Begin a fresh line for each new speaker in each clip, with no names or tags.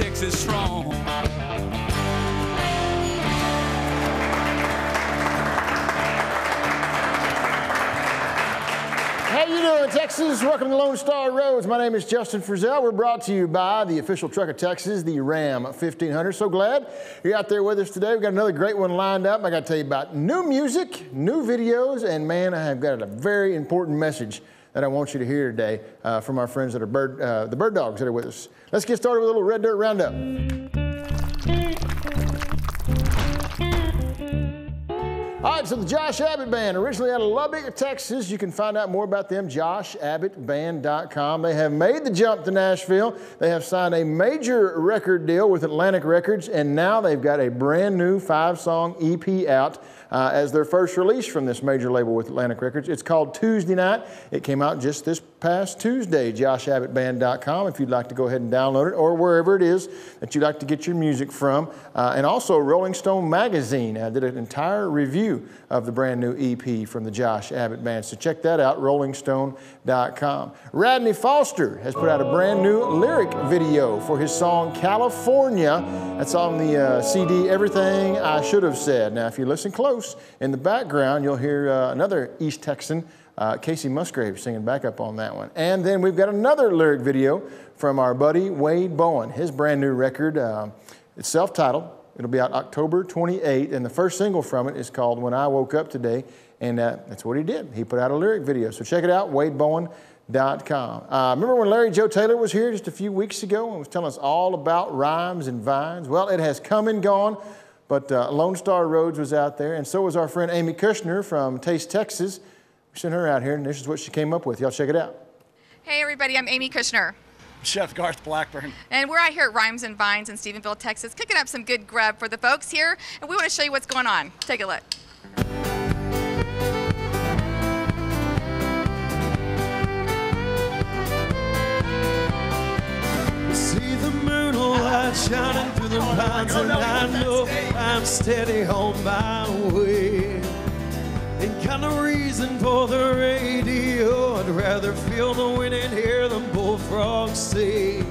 Texas strong.
How you doing, Texas? Welcome to Lone Star Roads. My name is Justin Frizzell. We're brought to you by the official truck of Texas, the Ram 1500. So glad you're out there with us today. We've got another great one lined up. I got to tell you about new music, new videos, and man, I have got a very important message that I want you to hear today from our friends that are the bird dogs that are with us. Let's get started with a little Red Dirt Roundup. All right, so the Josh Abbott Band, originally out of Lubbock, Texas. You can find out more about them, joshabbottband.com. They have made the jump to Nashville. They have signed a major record deal with Atlantic Records, and now they've got a brand new 5-song EP out as their first release from this major label with Atlantic Records. It's called Tuesday Night. It came out just this past Tuesday, joshabbottband.com, if you'd like to go ahead and download it, or wherever it is that you'd like to get your music from. And also Rolling Stone Magazine did an entire review of the brand new EP from the Josh Abbott Band. So check that out, rollingstone.com. Radney Foster has put out a brand new lyric video for his song California. That's on the CD Everything I Should Have Said. Now, if you listen close, in the background, you'll hear another East Texan, Casey Musgrave, singing backup on that one. And then we've got another lyric video from our buddy Wade Bowen. His brand new record, it's self-titled. It'll be out October 28th, and the first single from it is called When I Woke Up Today, and that's what he did. He put out a lyric video, so check it out, wadebowen.com. Remember when Larry Joe Taylor was here just a few weeks ago and was telling us all about rhymes and vines? Well, it has come and gone, but Lone Star Roads was out there, and so was our friend Amy Kushner from Taste, Texas. We sent her out here, and this is what she came up with. Y'all check it out.
Hey, everybody, I'm Amy Kushner.
Chef Garth Blackburn.
And we're out here at Rhymes and Vines in Stephenville, Texas, cooking up some good grub for the folks here, and we want to show you what's going on. Take a look.
See the moonlight shining through the pines, and I know I'm steady on my way. Ain't got no reason for the radio. I'd rather feel the wind and hear them bullfrogs sing.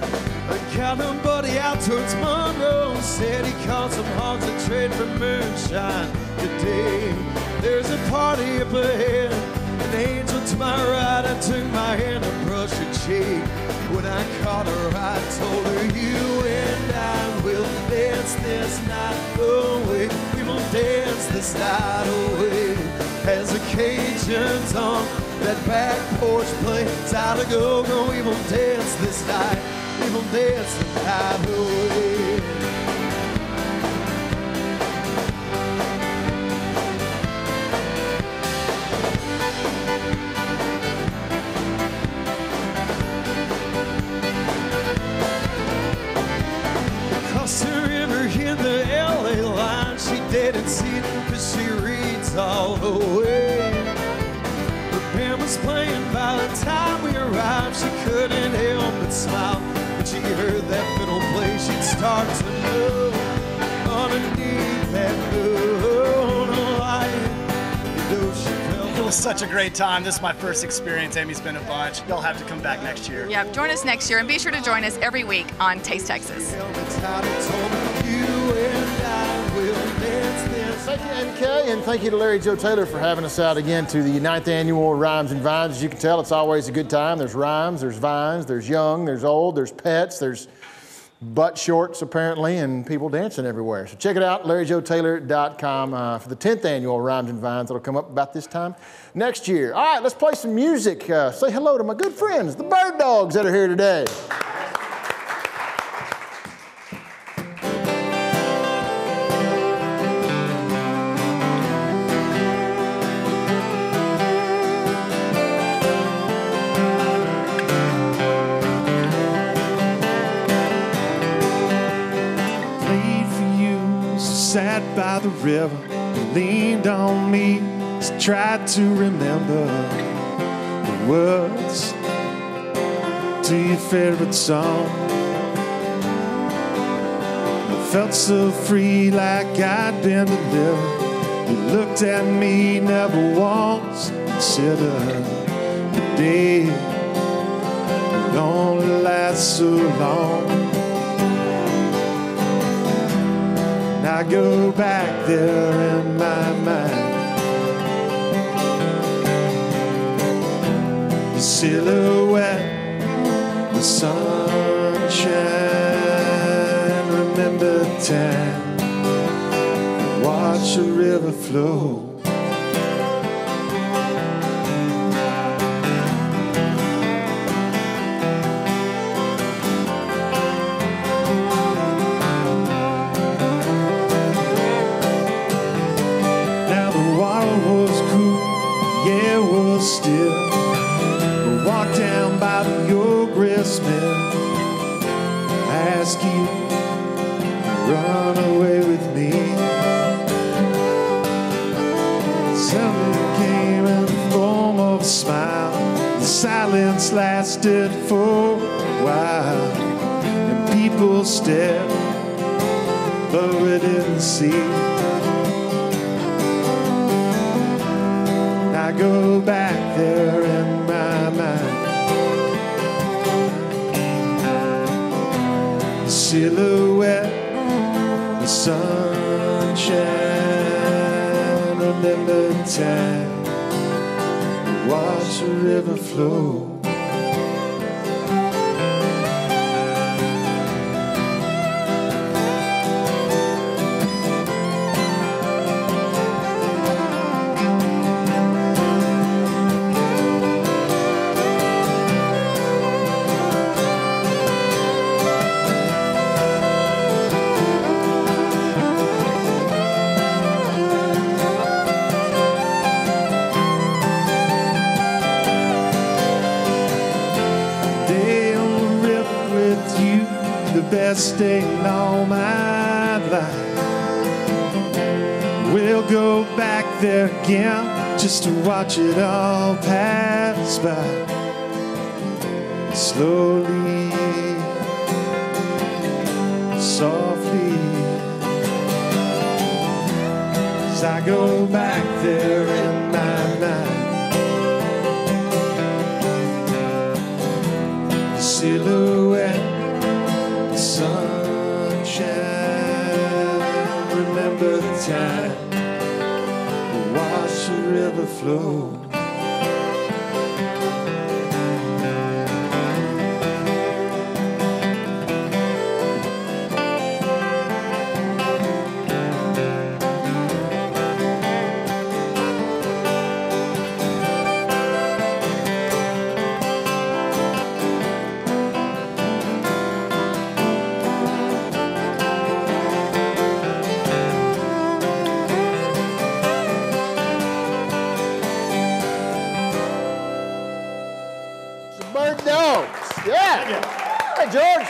I got a buddy out towards Monroe, said he caught some hogs that trade for moonshine today. There's a party up ahead, an angel to my right. I took my hand and brushed her cheek. When I caught her, I told her, you and I will dance this night away. We will dance this night away. As the Cajuns on that back porch play, time to go, we will dance this night. We will dance this night away. Didn't see it cause she reads all the way. The band was playing by the time we arrived. She couldn't help but smile when she heard that fiddle play. She'd start to know underneath that moon light. You know she felt
It was such a great time. This is my first experience. Amy's been a bunch. Y'all have to come back next year.
Yeah, join us next year, and be sure to join us every week on Taste Texas.
Thank you, MK, and thank you to Larry Joe Taylor for having us out again to the 9th annual Rhymes and Vines. As you can tell, it's always a good time. There's rhymes, there's vines, there's young, there's old, there's pets, there's butt shorts apparently, and people dancing everywhere. So check it out, LarryJoeTaylor.com for the 10th annual Rhymes and Vines. That'll come up about this time next year. All right, let's play some music. Say hello to my good friends, the Bird Dogs that are here today.
Sat by the river, leaned on me, tried to remember the words to your favorite song. I felt so free, like I'd been delivered. You looked at me, never once considered the day would only last so long. I go back there in my mind. The silhouette, the sunshine, remember time, watch the river flow. Still, we'll walk down by the old gristmill. Ask you to run away with me. Something came in the form of a smile. The silence lasted for a while, and people stared, but we didn't see. I go back there in my mind. The silhouette, the sunshine, remember time, watch the river flow. Best day in all my life. We'll go back there again just to watch it all pass by. Slowly, softly, as I go back there in my mind. The silhouette, sunshine, remember the time, watch the river flow.
George.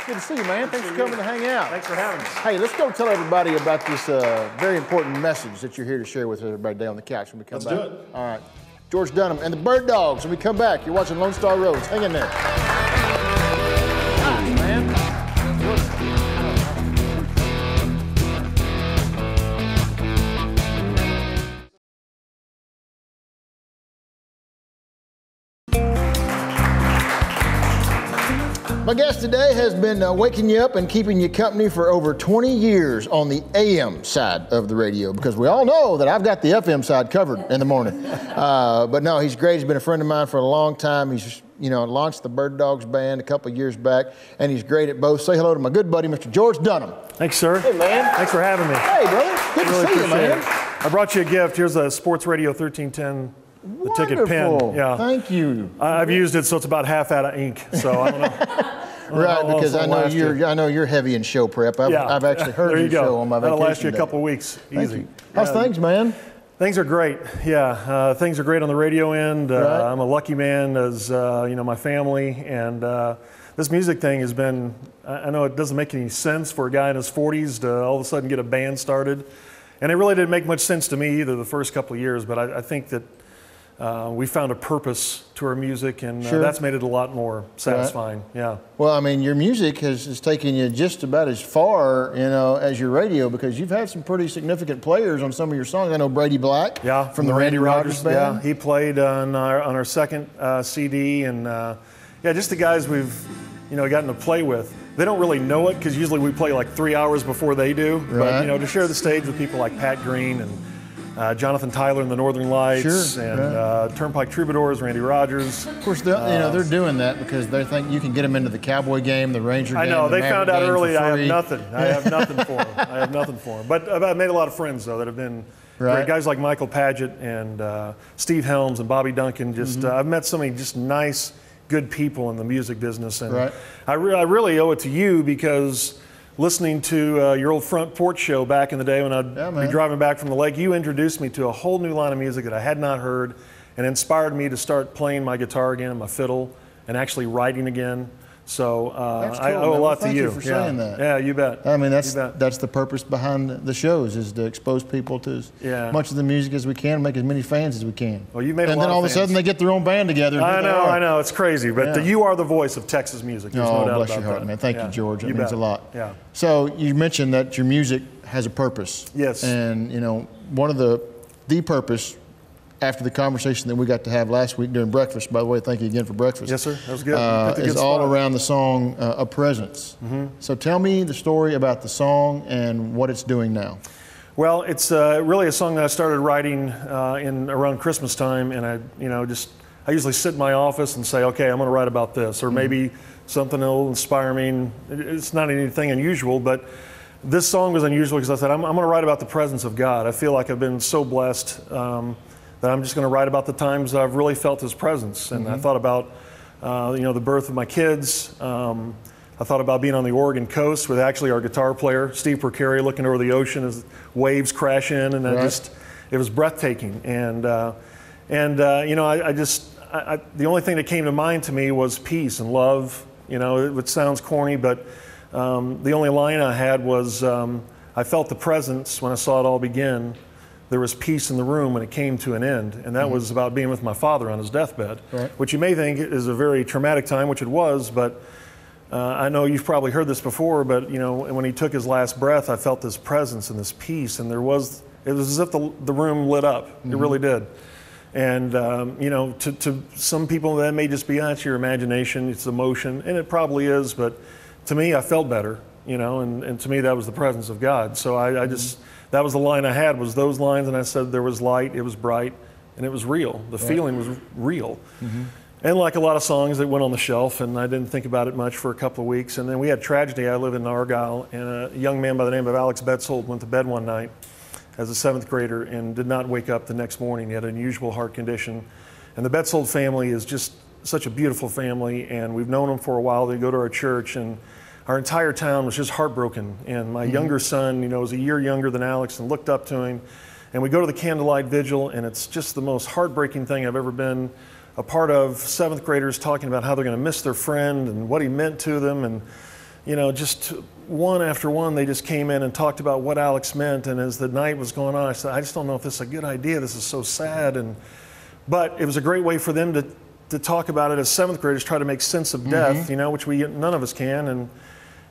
Good to see you, man. Thanks for coming to hang out.
Thanks for having us.
Hey, let's go tell everybody about this very important message that you're here to share with everybody today on the couch when we come back.
Let's do it.
All right. George Dunham and the Bird Dogs. When we come back, you're watching Lone Star Roads. Hang in there. Hi, man. My guest today has been waking you up and keeping you company for over 20 years on the AM side of the radio, because we all know that I've got the FM side covered in the morning. But no, he's great. He's been a friend of mine for a long time. He's launched the Bird Dogs band a couple of years back, and he's great at both. Say hello to my good buddy, Mr. George Dunham.
Thanks, sir.
Hey, man.
Thanks for having me.
Hey, brother. Good to see you, man.
I brought you a gift. Here's a Sports Radio 1310. The ticket pin. Yeah.
Thank you.
I've used it, so it's about half out of ink. So I don't know.
Right, because I know you're heavy in show prep. I've actually heard your show on my vacation.
That'll last you a
day.
couple of weeks. Easy.
How's things, man?
Things are great. Yeah, things are great on the radio end.
Right.
I'm a lucky man, as my family, and this music thing has been. I know it doesn't make any sense for a guy in his 40s to all of a sudden get a band started, and it really didn't make much sense to me either the first couple of years. But I think that we found a purpose to our music, and that's made it a lot more satisfying. Right. Yeah.
Well, I mean, your music has taken you just about as far, as your radio, because you've had some pretty significant players on some of your songs. I know Brady Black.
Yeah.
From the Randy Rogers Band.
Yeah, he played on our second CD, and just the guys we've gotten to play with. they don't really know it because usually we play like 3 hours before they do.
Right.
But, you know, to share the stage with people like Pat Green and Jonathan Tyler and the Northern Lights,
Sure,
and Turnpike Troubadours, Randy Rogers.
Of course, they're doing that because they think you can get them into the Cowboy game, the Ranger game.
I know,
the
they
Maverick
found out
game
early
for
I have
free.
nothing. I have nothing for them. I have nothing for them. But I've made a lot of friends, though, that have been great. Guys like Michael Paget and Steve Helms and Bobby Duncan. Just I've met so many just nice, good people in the music business. And I really owe it to you because listening to your old Front Porch show back in the day when I'd be driving back from the lake, you introduced me to a whole new line of music that I had not heard and inspired me to start playing my guitar again, my fiddle, and actually writing again. So
That's cool,
I owe a lot to you.
Thank you for saying that.
Yeah, you bet.
I mean, that's the purpose behind the shows, is to expose people to as much of the music as we can, make as many fans as we can.
Well, you made a lot
and then all of a sudden they get their own band together.
I know, it's crazy, but you are the voice of Texas music. There's no doubt
bless
about
your heart,
that.
man. Thank you, George. It means a lot.
Yeah.
So you mentioned that your music has a purpose.
Yes.
And, you know, one of the purpose, after the conversation that we got to have last week during breakfast, by the way, thank you again for breakfast.
Yes, sir. That was good.
Is all around the song A Presence. So tell me the story about the song and what it's doing now.
Well, it's really a song that I started writing in around Christmas time, and I usually sit in my office and say, okay, I'm going to write about this, or maybe something that will inspire me. And it's not anything unusual, but this song was unusual because I said, I'm going to write about the presence of God. I feel like I've been so blessed that I'm just going to write about the times that I've really felt His presence. And I thought about, the birth of my kids. I thought about being on the Oregon coast with actually our guitar player, Steve Percari, looking over the ocean as waves crash in, and it was breathtaking. And the only thing that came to mind to me was peace and love. You know, it sounds corny, but the only line I had was, I felt the presence when I saw it all begin. There was peace in the room when it came to an end. And that was about being with my father on his deathbed, which you may think is a very traumatic time, which it was, but I know you've probably heard this before, but when he took his last breath, I felt this presence and this peace, and it was as if the room lit up. It really did. And to some people that may just be, it's your imagination, it's emotion, and it probably is, but to me, I felt better, and to me that was the presence of God. So I just, that was the line I had, was those lines, and I said there was light, it was bright, and it was real. The feeling was real. And like a lot of songs, it went on the shelf, and I didn't think about it much for a couple of weeks. And then we had tragedy. I live in Argyle, and a young man by the name of Alex Betzold went to bed one night as a 7th grader and did not wake up the next morning. He had an unusual heart condition. And the Betzold family is just such a beautiful family, and we've known them for a while. They go to our church, and our entire town was just heartbroken. And my younger son, was a year younger than Alex and looked up to him. And we go to the candlelight vigil, and it's just the most heartbreaking thing I've ever been a part of. 7th graders talking about how they're going to miss their friend and what he meant to them. And, just one after one, they just came in and talked about what Alex meant. And as the night was going on, I said, I just don't know if this is a good idea. This is so sad. But it was a great way for them to talk about it as 7th graders, try to make sense of death, which none of us can.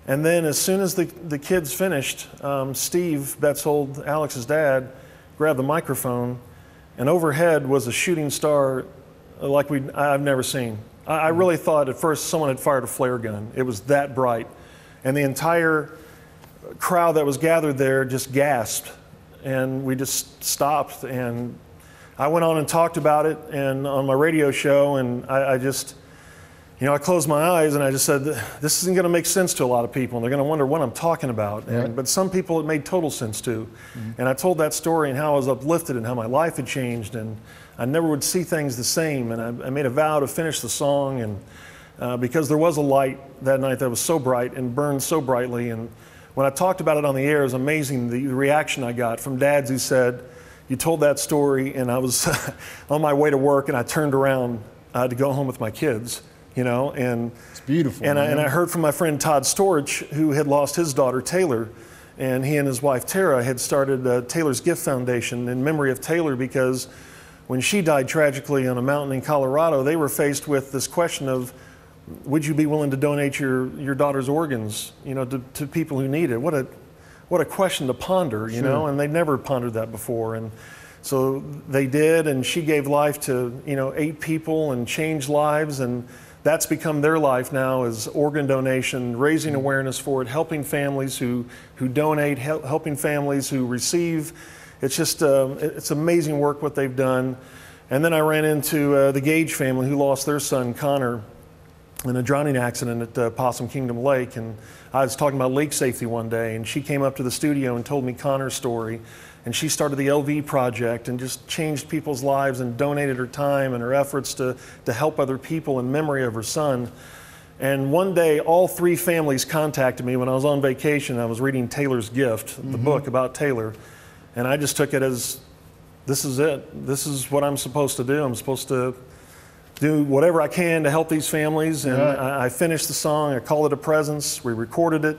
And then as soon as the kids finished, Steve Betzold, Alex's dad, grabbed the microphone, and overhead was a shooting star like I've never seen. I really thought at first someone had fired a flare gun. It was that bright. And the entire crowd that was gathered there just gasped, and we just stopped. And I went on and talked about it and on my radio show, and I just, I closed my eyes and I just said, this isn't going to make sense to a lot of people, and they're going to wonder what I'm talking about. But some people it made total sense to. And I told that story and how I was uplifted and how my life had changed, and I never would see things the same. And I made a vow to finish the song, and because there was a light that night that was so bright and burned so brightly. And when I talked about it on the air, it was amazing the reaction I got from dads who said, you told that story, and I was on my way to work, and I turned around to go home with my kids. And
it's beautiful.
And I heard from my friend Todd Storch, who had lost his daughter Taylor, and he and his wife Tara had started Taylor's Gift Foundation in memory of Taylor, because when she died tragically on a mountain in Colorado, they were faced with this question of, would you be willing to donate your daughter's organs, to people who need it? What a question to ponder, and they'd never pondered that before. And so they did, and she gave life to 8 people and changed lives. And that's become their life now, is organ donation, raising awareness for it, helping families who donate, helping families who receive. It's just, it's amazing work what they've done. And then I ran into the Gage family who lost their son, Connor, in a drowning accident at Possum Kingdom Lake. And I was talking about lake safety one day, and she came up to the studio and told me Connor's story. And she started the LV Project and just changed people's lives and donated her time and her efforts to help other people in memory of her son. And one day, all 3 families contacted me when I was on vacation. I was reading Taylor's Gift, the book about Taylor. And I just took it as, this is it. This is what I'm supposed to do. I'm supposed to do whatever I can to help these families. And I finished the song. I called it A Presence. We recorded it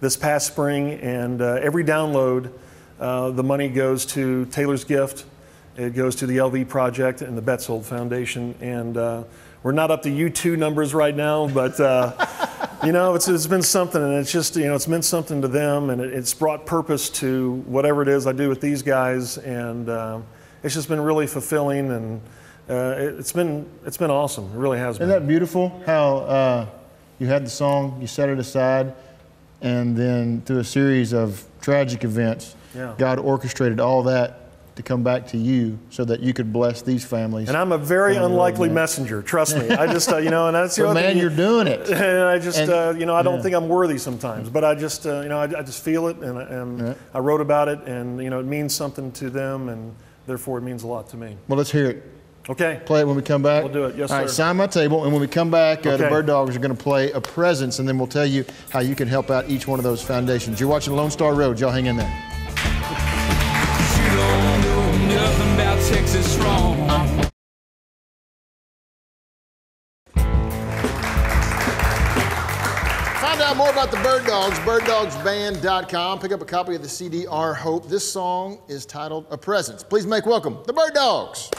this past spring. And every download, the money goes to Taylor's Gift. It goes to the LV Project and the Betzold Foundation. And we're not up to U2 numbers right now, but you know, it's been something, and it's just, you know, it's meant something to them, and it's brought purpose to whatever it is I do with these guys, and it's just been really fulfilling, and it's been awesome. It really has been.
Isn't that beautiful how you had the song, you set it aside, and then through a series of tragic events, God orchestrated all that to come back to you so that you could bless these families.
And I'm a very unlikely messenger, trust me. I just, you know, and that's the
other thing. You're doing it.
And I just, you know, I don't think I'm worthy sometimes, but I just, you know, I just feel it, and I wrote about it, and, you know, it means something to them, and therefore it means a lot to me.
Well, let's hear it.
Okay.
Play it when we come back.
We'll do it, yes, sir.
All right, sign my table, and when we come back, the Bird Dogs are going to play A Presence, and then we'll tell you how you can help out each one of those foundations. You're watching Lone Star Road. Y'all hang in there.
Nothing about Texas wrong.
Find out more about the Bird Dogs, birddogsband.com. Pick up a copy of the CD, Our Hope. This song is titled A Presence. Please make welcome the Bird Dogs.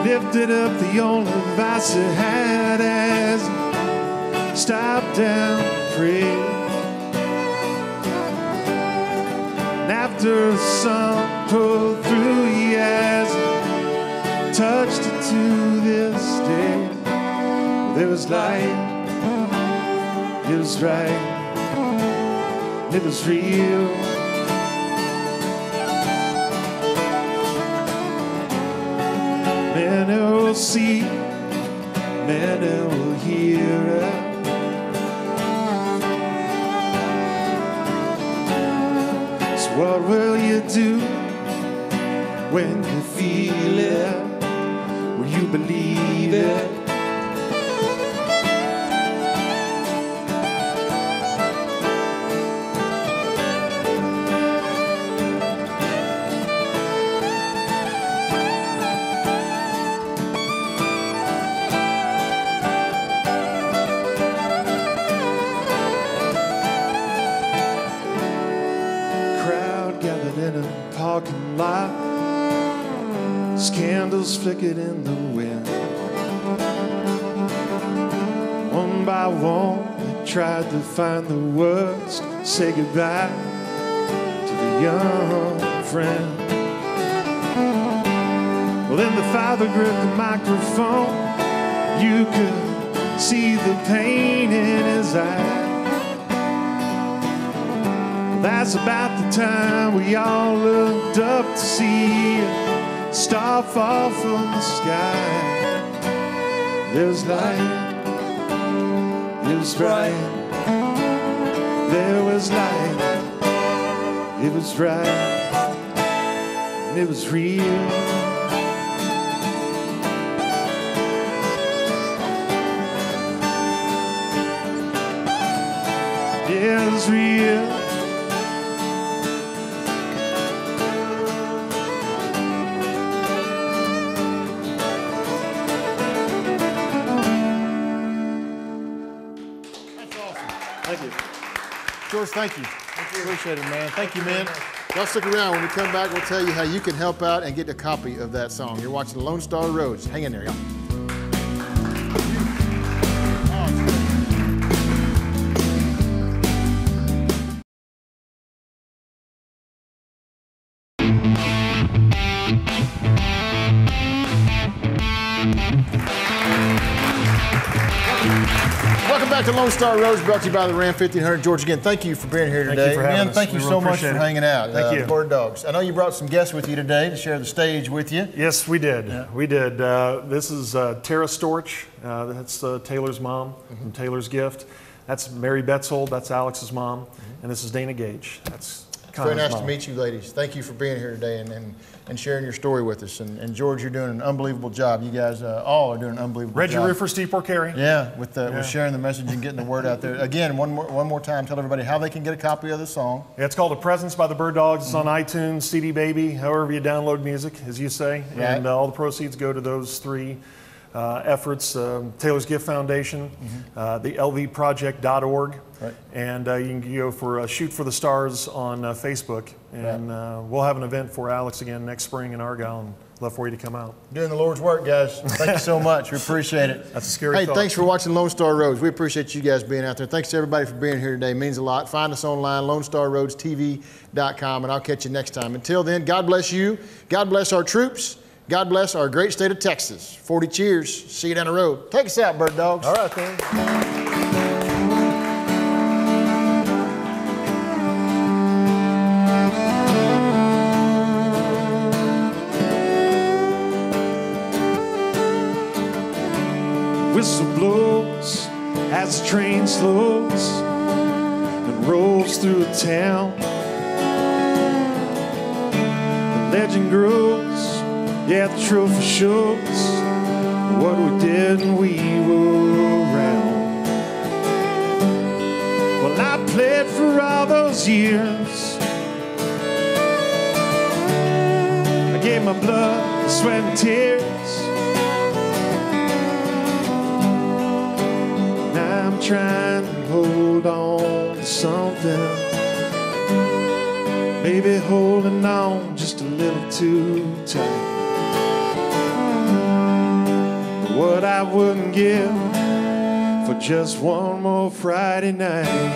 Lifted up the only advice I had as stop down and pray. And after the sun pulled through, he has touched it to this day. There was light, it was right, it was real. Men will see, men will hear it. So what will you do when you feel it? Will you believe it? Candles flickered in the wind. One by one, they tried to find the words to say goodbye to the young friend. Well, then the father gripped the microphone. You could see the pain in his eye. That's about the time we all looked up to see a star fall from the sky. There was light, it was bright. There was light, it was bright, and it was real. It was real.
Thank you. George, thank you. Appreciate it, man. Thank you, man. Y'all stick around. When we come back, we'll tell you how you can help out and get a copy of that song. You're watching Lone Star Roads. Hang in there, y'all. Welcome back to Lone Star Roads, brought to you by the Ram 1500. George, again, thank you for being here today.
Thank you for having us.
Thank you so much for hanging out.
Thank you.
The Bird Dogs. I know you brought some guests with you today to share the stage with you.
Yes, we did.
Yeah.
We did. This is Tara Storch. That's Taylor's mom from Taylor's Gift. That's Mary Betzold. That's Alex's mom. And this is Dana Gage. That's
Very
Connor's
nice
mom.
to meet you, ladies. Thank you for being here today and sharing your story with us. And George, you're doing an unbelievable job. You guys all are doing an unbelievable
Reggie
job.
Roofer, Steve Porcari.
Yeah, with sharing the message and getting the word out there. Again, one more time, tell everybody how they can get a copy of the song.
Yeah, it's called A Presence by the Bird Dogs. It's on iTunes, CD Baby, however you download music, as you say.
Right.
And all the proceeds go to those three efforts, Taylor's Gift Foundation, the lvproject.org,
Right.
and you can go for Shoot for the Stars on Facebook. And we'll have an event for Alex again next spring in Argyle, and love for you to come out.
Doing the Lord's work, guys. Thank you so much. We appreciate it.
That's a scary
Hey,
thought.
thanks for watching Lone Star Roads. We appreciate you guys being out there. Thanks to everybody for being here today. It means a lot. Find us online, LoneStarRoadsTV.com, and I'll catch you next time. Until then, God bless you. God bless our troops. God bless our great state of Texas. 40 cheers. See you down the road. Take us out, Bird Dogs.
All right, then.
Whistle blows as the train slows and rolls through a town. The legend grows, yeah, the trophy shows what we did when we were around. Well, I played for all those years. I gave my blood, sweat, and tears. I'm trying to hold on to something, maybe holding on just a little too tight. What I wouldn't give for just one more Friday night.